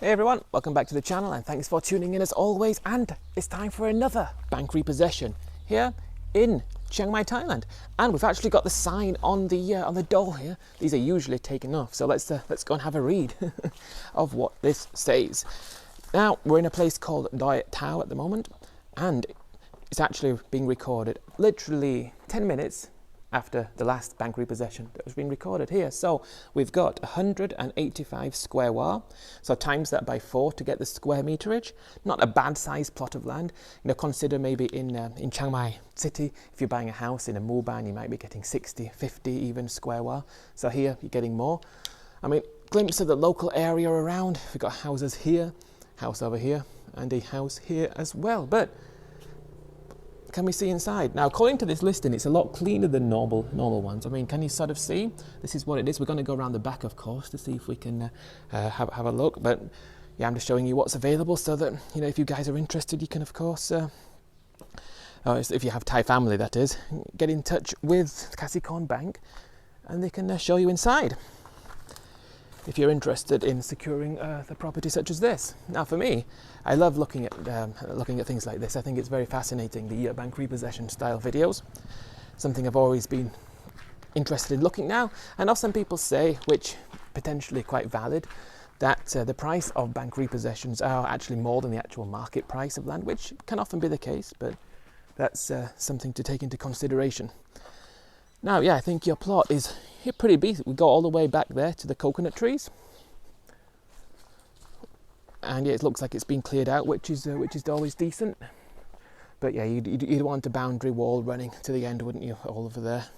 Hey everyone, welcome back to the channel and thanks for tuning in as always. And it's time for another bank repossession here in Chiang Mai, Thailand. And we've actually got the sign on the door here. These are usually taken off, so let's go and have a read of what this says. Now we're in a place called Doi Tao at the moment, and it's actually being recorded literally 10 minutes after the last bank repossession that was being recorded here. So we've got 185 square wa, so times that by 4 to get the square meterage. Not a bad sized plot of land. Consider maybe in Chiang Mai city, if you're buying a house in a Muban, you might be getting 60, 50 even square wa. So here you're getting more. I mean, glimpse of the local area around. We've got houses here, house over here, and a house here as well. But can we see inside? Now, according to this listing, it's a lot cleaner than normal ones. I mean, can you sort of see? This is what it is. We're going to go around the back, of course, to see if we can have a look. But yeah, I'm just showing you what's available so that, if you guys are interested, you can, of course, if you have Thai family, that is, get in touch with Kasikorn Bank and they can show you inside if you're interested in securing the property such as this. Now, for me, I love looking at things like this. I think it's very fascinating, the bank repossession style videos. Something I've always been interested in looking now. I know some people say, which potentially quite valid, that the price of bank repossessions are actually more than the actual market price of land, which can often be the case, but that's something to take into consideration. Now, yeah, I think your plot is pretty decent. We go all the way back there to the coconut trees, and yeah, it looks like it's been cleared out, which is always decent. But yeah, you'd want a boundary wall running to the end, wouldn't you, all over there?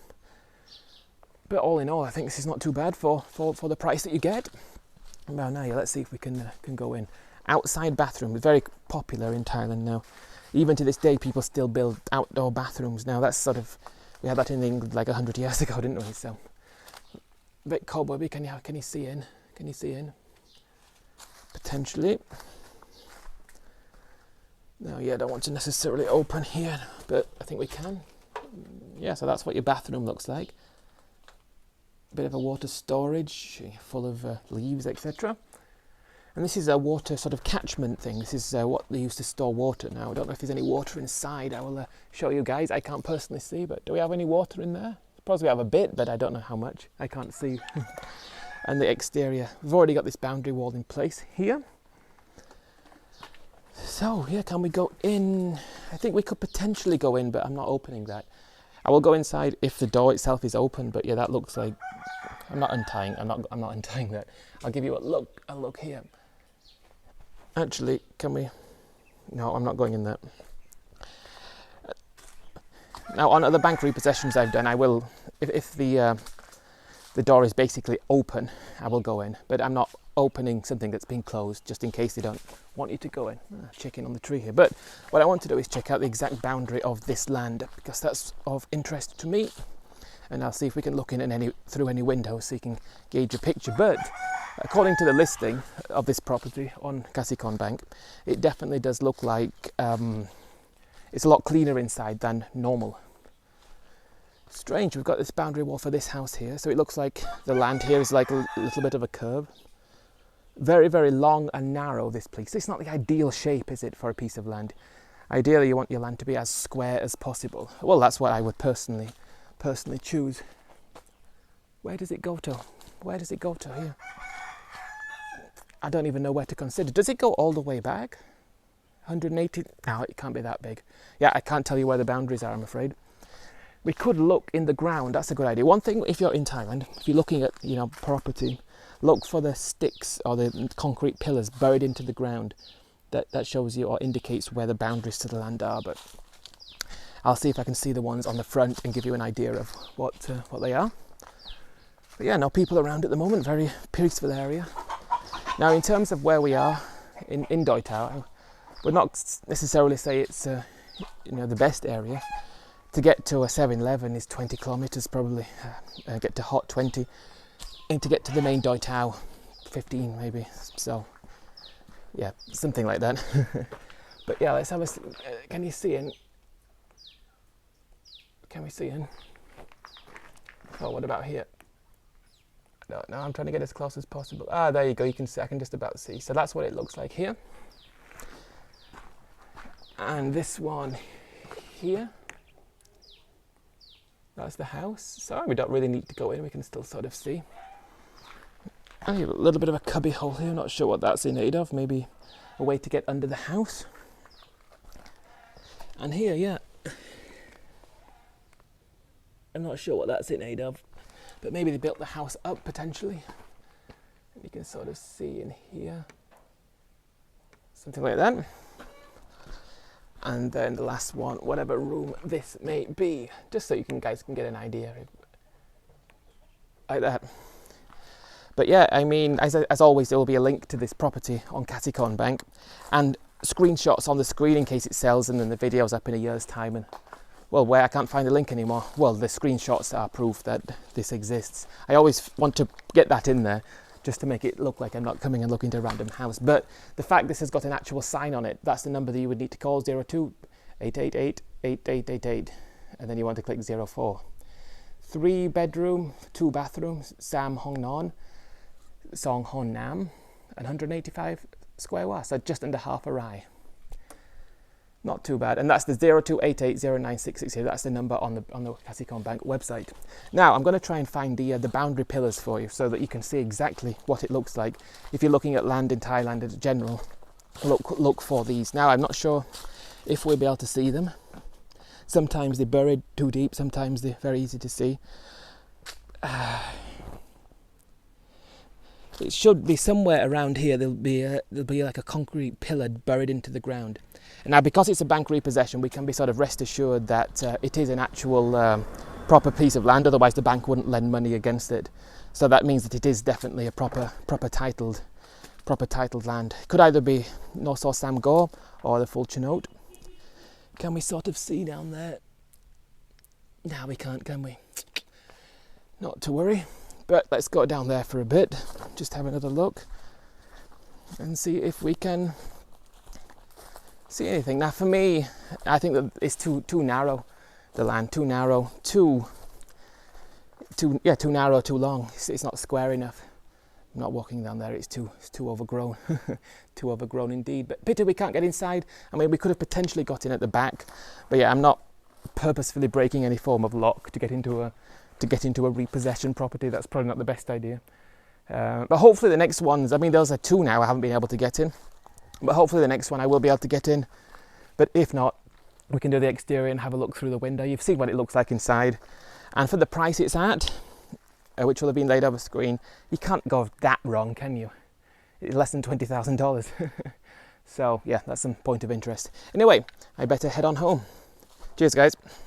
But all in all, I think this is not too bad for the price that you get. Well, now, yeah, let's see if we can go in. Outside bathroom, very popular in Thailand now. Even to this day, people still build outdoor bathrooms now. That's sort of, we had that in England like 100 years ago, didn't we? So a bit cobwebby. Can you see in? Can you see in? Potentially. Now, yeah, I don't want to necessarily open here, but I think we can. Yeah, so that's what your bathroom looks like. A bit of a water storage, full of leaves, etc. And this is a water sort of catchment thing. This is what they used to store water. Now, I don't know if there's any water inside. I will show you guys. I can't personally see, but do we have any water in there? Suppose we have a bit, but I don't know how much. I can't see. And the exterior. We've already got this boundary wall in place here. So, yeah, can we go in? I think we could potentially go in, but I'm not opening that. I will go inside if the door itself is open, but yeah, that looks like... I'm not untying that. I'll give you a look here. Actually, can we? No, I'm not going in there. Now, on other bank repossessions I've done, I will, if the door is basically open, I will go in. But I'm not opening something that's been closed, just in case they don't want you to go in. Chicken on the tree here. But what I want to do is check out the exact boundary of this land, because that's of interest to me. And I'll see if we can look in through any windows so you can gauge a picture. But according to the listing of this property on Kasikorn Bank, it definitely does look like it's a lot cleaner inside than normal. Strange, we've got this boundary wall for this house here, so it looks like the land here is like a little bit of a curve. Very, very long and narrow, this place. It's not the ideal shape, is it, for a piece of land? Ideally, you want your land to be as square as possible. Well, that's what I would personally choose. Where does it go to? Where does it go to here? I don't even know where to consider. Does it go all the way back? 180? No, it can't be that big. Yeah, I can't tell you where the boundaries are, I'm afraid. We could look in the ground. That's a good idea. One thing, if you're in Thailand, if you're looking at property, look for the sticks or the concrete pillars buried into the ground. That shows you or indicates where the boundaries to the land are. But I'll see if I can see the ones on the front and give you an idea of what they are. But yeah, no people around at the moment. Very peaceful area. Now, in terms of where we are in Doi Tao, I would not necessarily say it's the best area. To get to a 7-Eleven is 20 kilometers probably. Get to Hot 20, and to get to the main Doi Tao 15 maybe. So yeah, something like that. But yeah, let's have a. Can you see in? Can we see in? Oh, what about here? No, I'm trying to get as close as possible. Ah, there you go. You can see, I can just about see. So that's what it looks like here. And this one here, that's the house. So we don't really need to go in. We can still sort of see. I have a little bit of a cubby hole here. I'm not sure what that's in aid of. Maybe a way to get under the house. And here, yeah, I'm not sure what that's in aid of, but maybe they built the house up potentially. You can sort of see in here, something like that. And then the last one, whatever room this may be, just so you guys can get an idea, like that. But yeah, I mean, as always, there will be a link to this property on Kasikorn Bank, and screenshots on the screen in case it sells, and then the video's up in a year's time. And well, where I can't find the link anymore, well, the screenshots are proof that this exists. I always want to get that in there, just to make it look like I'm not coming and looking to a random house. But the fact this has got an actual sign on it, that's the number that you would need to call, 02 888 8888, and then you want to click 04. 3 bedroom, 2 bathrooms, Sam Hong Non, Song Hon Nam, and 185 square was, so just under half a rai. Not too bad. And that's the 0288096660. That's the number on the Kasikorn Bank website. Now I'm going to try and find the boundary pillars for you so that you can see exactly what it looks like. If you're looking at land in Thailand in general, look for these. Now I'm not sure if we'll be able to see them. Sometimes they're buried too deep, sometimes they're very easy to see. It should be somewhere around here. There'll be like a concrete pillar buried into the ground. And now, because it's a bank repossession, we can be sort of rest assured that it is an actual proper piece of land. Otherwise, the bank wouldn't lend money against it. So that means that it is definitely a proper titled land. Could either be No Saw Sam Go or the full Chinote. Can we sort of see down there? No, we can't, can we? Not to worry. But let's go down there for a bit, just have another look and see if we can see anything. Now for me, I think that it's too narrow, the land, too narrow, too narrow, too long. It's not square enough. I'm not walking down there, it's too overgrown. Too overgrown indeed. But pity we can't get inside. I mean, we could have potentially got in at the back, but yeah, I'm not purposefully breaking any form of lock to get into a repossession property. That's probably not the best idea. But hopefully the next ones, I mean, those are 2 now I haven't been able to get in, but hopefully the next one I will be able to get in. But if not, we can do the exterior and have a look through the window. You've seen what it looks like inside, and for the price it's at, which will have been laid over screen, you can't go that wrong, can you? It's less than $20,000. So yeah, that's some point of interest. Anyway, I better head on home. Cheers guys.